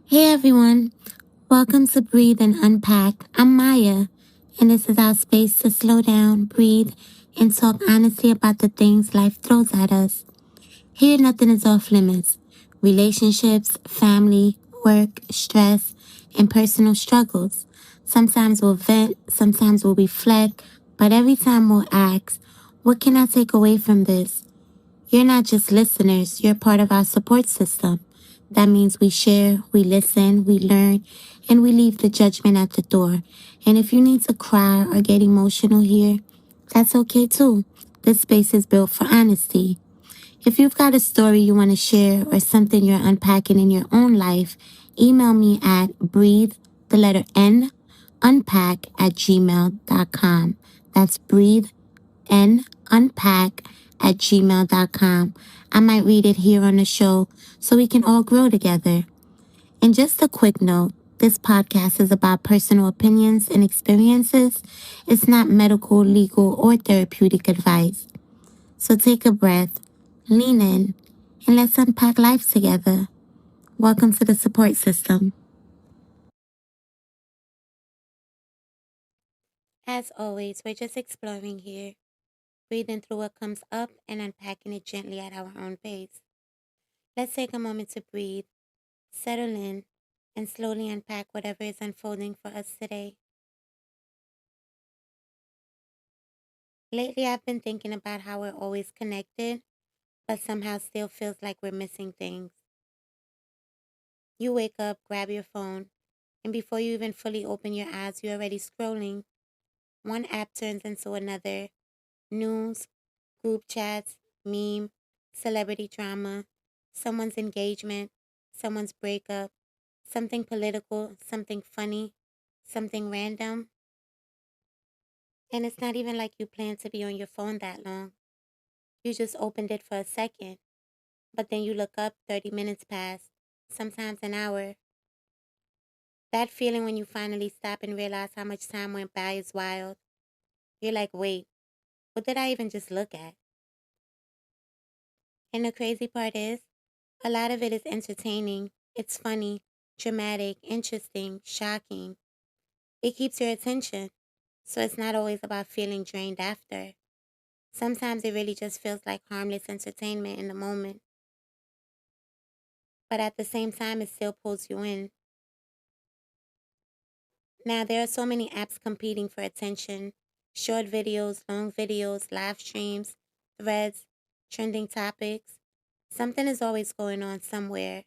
Hey everyone, welcome to Breathe and Unpack. I'm Maya, and this is our space to slow down, breathe, and talk honestly about the things life throws at us. Here, nothing is off limits. Relationships, family, work, stress, and personal struggles. Sometimes we'll vent, sometimes we'll reflect, but every time we'll ask, what can I take away from this? You're not just listeners, you're part of our support system. That means we share, we listen, we learn, and we leave the judgment at the door. And if you need to cry or get emotional here, that's okay too. This space is built for honesty. If you've got a story you want to share or something you're unpacking in your own life, email me at breathe, the letter N, unpack at gmail.com. That's breathe and unpack at gmail.com. I might read it here on the show so we can all grow together. And just a quick note, this podcast is about personal opinions and experiences. It's not medical, legal, or therapeutic advice. So take a breath, lean in, and let's unpack life together. Welcome to the support system. As always, we're just exploring here, breathing through what comes up and unpacking it gently at our own pace. Let's take a moment to breathe, settle in, and slowly unpack whatever is unfolding for us today. Lately, I've been thinking about how we're always connected, but somehow still feels like we're missing things. You wake up, grab your phone, and before you even fully open your eyes, you're already scrolling. One app turns into another: news, group chats, meme, celebrity drama, someone's engagement, someone's breakup, something political, something funny, something random. And it's not even like you plan to be on your phone that long. You just opened it for a second, but then you look up, 30 minutes pass, sometimes an hour. That feeling when you finally stop and realize how much time went by is wild. You're like, wait, what did I even just look at? And the crazy part is, a lot of it is entertaining. It's funny, dramatic, interesting, shocking. It keeps your attention, so it's not always about feeling drained after. Sometimes it really just feels like harmless entertainment in the moment, but at the same time, it still pulls you in. Now, there are so many apps competing for attention: short videos, long videos, live streams, threads, trending topics. Something is always going on somewhere.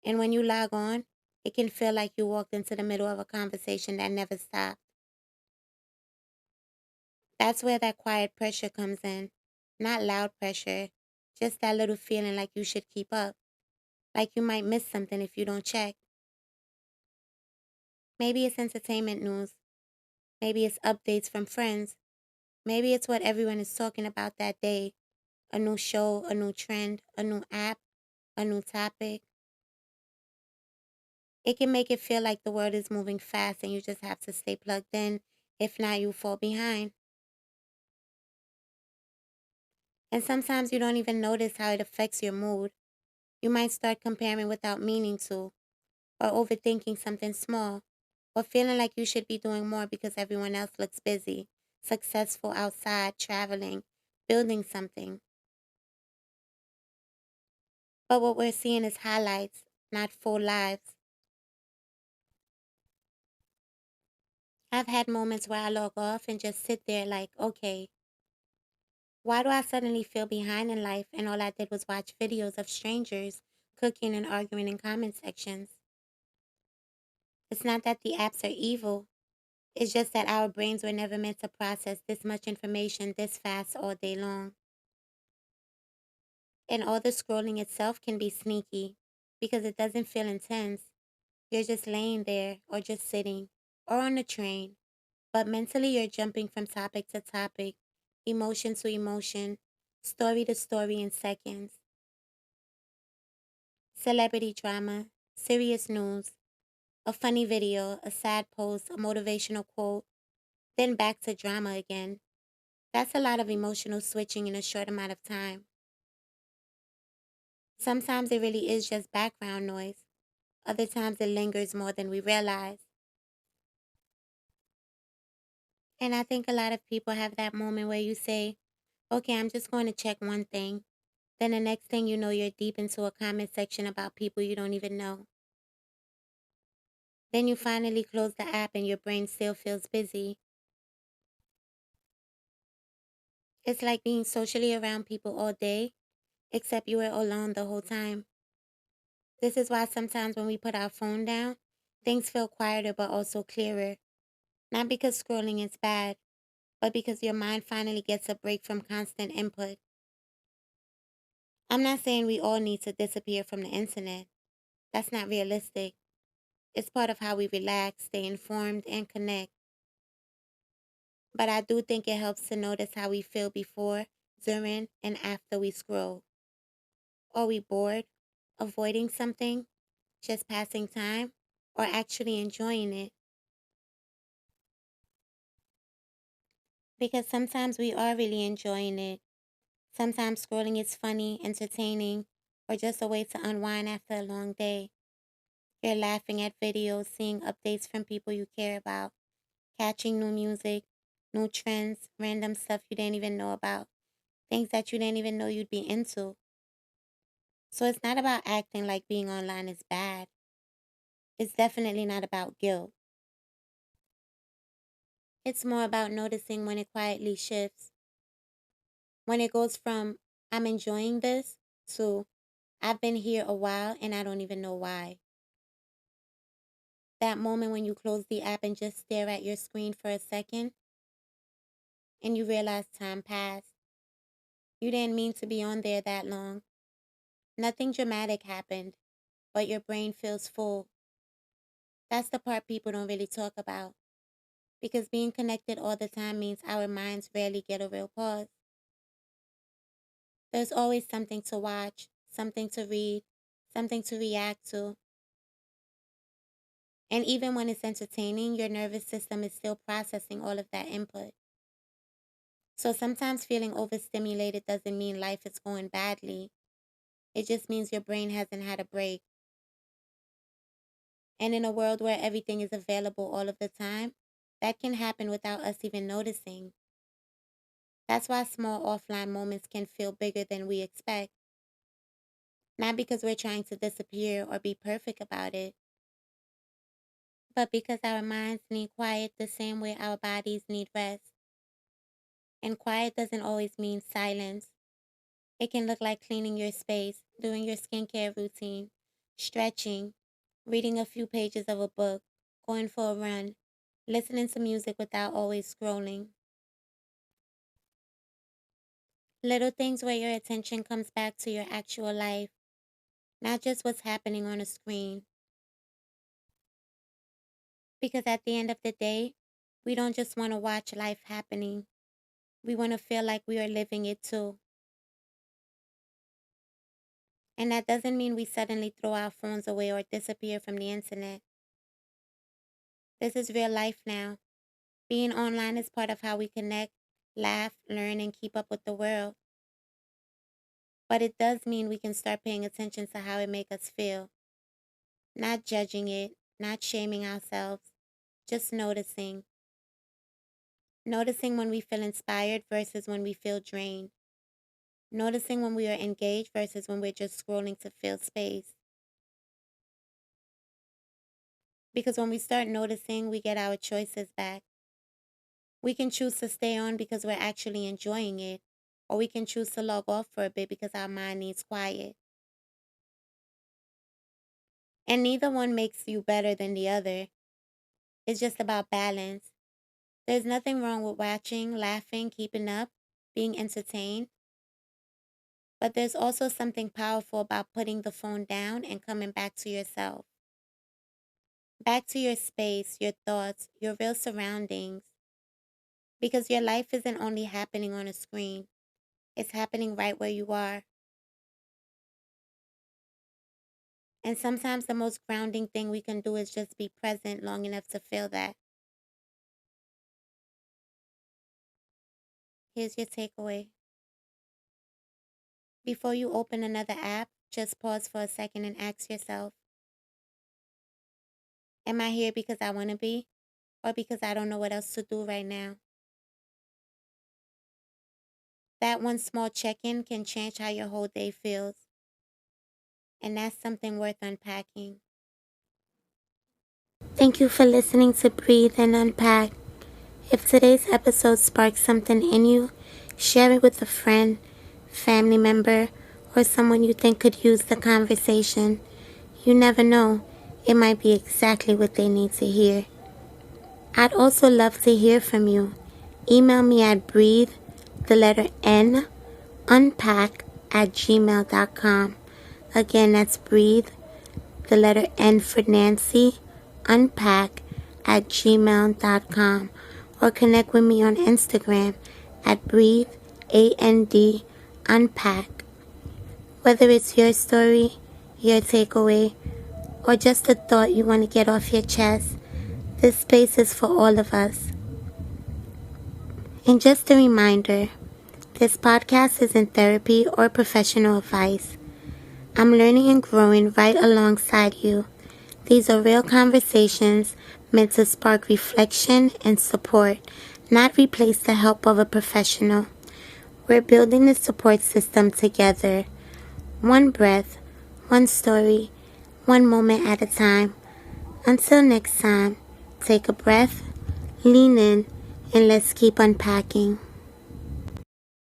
And when you log on, it can feel like you walked into the middle of a conversation that never stopped. That's where that quiet pressure comes in. Not loud pressure, just that little feeling like you should keep up, like you might miss something if you don't check. Maybe it's entertainment news. Maybe it's updates from friends. Maybe it's what everyone is talking about that day: a new show, a new trend, a new app, a new topic. It can make it feel like the world is moving fast and you just have to stay plugged in. If not, you fall behind. And sometimes you don't even notice how it affects your mood. You might start comparing without meaning to, or overthinking something small, or feeling like you should be doing more because everyone else looks busy, successful outside, traveling, building something. But what we're seeing is highlights, not full lives. I've had moments where I log off and just sit there like, okay, why do I suddenly feel behind in life and all I did was watch videos of strangers cooking and arguing in comment sections? It's not that the apps are evil. It's just that our brains were never meant to process this much information this fast all day long. And all the scrolling itself can be sneaky because it doesn't feel intense. You're just laying there or just sitting or on a train, but mentally you're jumping from topic to topic, emotion to emotion, story to story in seconds. Celebrity drama, serious news, a funny video, a sad post, a motivational quote, then back to drama again. That's a lot of emotional switching in a short amount of time. Sometimes it really is just background noise, Other times it lingers more than we realize. And I think a lot of people have that moment where you say, okay, I'm just going to check one thing. Then the next thing you know, you're deep into a comment section about people you don't even know. Then you finally close the app and your brain still feels busy. It's like being socially around people all day, except you were alone the whole time. This is why sometimes when we put our phone down, things feel quieter but also clearer. Not because scrolling is bad, but because your mind finally gets a break from constant input. I'm not saying we all need to disappear from the internet. That's not realistic. It's part of how we relax, stay informed, and connect. But I do think it helps to notice how we feel before, during, and after we scroll. Are we bored, avoiding something, just passing time, or actually enjoying it? Because sometimes we are really enjoying it. Sometimes scrolling is funny, entertaining, or just a way to unwind after a long day. You're laughing at videos, seeing updates from people you care about, catching new music, new trends, random stuff you didn't even know about, things that you didn't even know you'd be into. So it's not about acting like being online is bad. It's definitely not about guilt. It's more about noticing when it quietly shifts. When it goes from, I'm enjoying this, to, I've been here a while and I don't even know why. That moment when you close the app and just stare at your screen for a second and you realize time passed. You didn't mean to be on there that long. Nothing dramatic happened, but your brain feels full. That's the part people don't really talk about. Because being connected all the time means our minds rarely get a real pause. There's always something to watch, something to read, something to react to. And even when it's entertaining, your nervous system is still processing all of that input. So sometimes feeling overstimulated doesn't mean life is going badly. It just means your brain hasn't had a break. And in a world where everything is available all of the time, that can happen without us even noticing. That's why small offline moments can feel bigger than we expect. Not because we're trying to disappear or be perfect about it, but because our minds need quiet the same way our bodies need rest. And quiet doesn't always mean silence. It can look like cleaning your space, doing your skincare routine, stretching, reading a few pages of a book, going for a run, listening to music without always scrolling. Little things where your attention comes back to your actual life, not just what's happening on a screen. Because at the end of the day, we don't just want to watch life happening. We want to feel like we are living it too. And that doesn't mean we suddenly throw our phones away or disappear from the internet. This is real life now. Being online is part of how we connect, laugh, learn, and keep up with the world. But it does mean we can start paying attention to how it makes us feel. Not judging it, not shaming ourselves, just noticing. Noticing when we feel inspired versus when we feel drained. Noticing when we are engaged versus when we're just scrolling to fill space. Because when we start noticing, we get our choices back. We can choose to stay on because we're actually enjoying it, or we can choose to log off for a bit because our mind needs quiet. And neither one makes you better than the other. It's just about balance. There's nothing wrong with watching, laughing, keeping up, being entertained. But there's also something powerful about putting the phone down and coming back to yourself. Back to your space, your thoughts, your real surroundings. Because your life isn't only happening on a screen. It's happening right where you are. And sometimes the most grounding thing we can do is just be present long enough to feel that. Here's your takeaway. Before you open another app, just pause for a second and ask yourself, Am I here because I want to be, or because I don't know what else to do right now? That one small check-in can change how your whole day feels, and that's something worth unpacking. Thank you for listening to Breathe and Unpack. If today's episode sparked something in you, share it with a friend, family member, or someone you think could use the conversation. You never know, it might be exactly what they need to hear. I'd also love to hear from you. Email me at breathe, the letter N, unpack at gmail.com. Again, that's breathe, the letter N for Nancy, unpack at gmail.com. Or connect with me on Instagram at breathe, AND, unpack. Whether it's your story, your takeaway, or just a thought you want to get off your chest, this space is for all of us. And just a reminder, this podcast isn't therapy or professional advice. I'm learning and growing right alongside you. These are real conversations meant to spark reflection and support, not replace the help of a professional. We're building the support system together. One breath, one story, one moment at a time. Until next time, take a breath, lean in, and let's keep unpacking.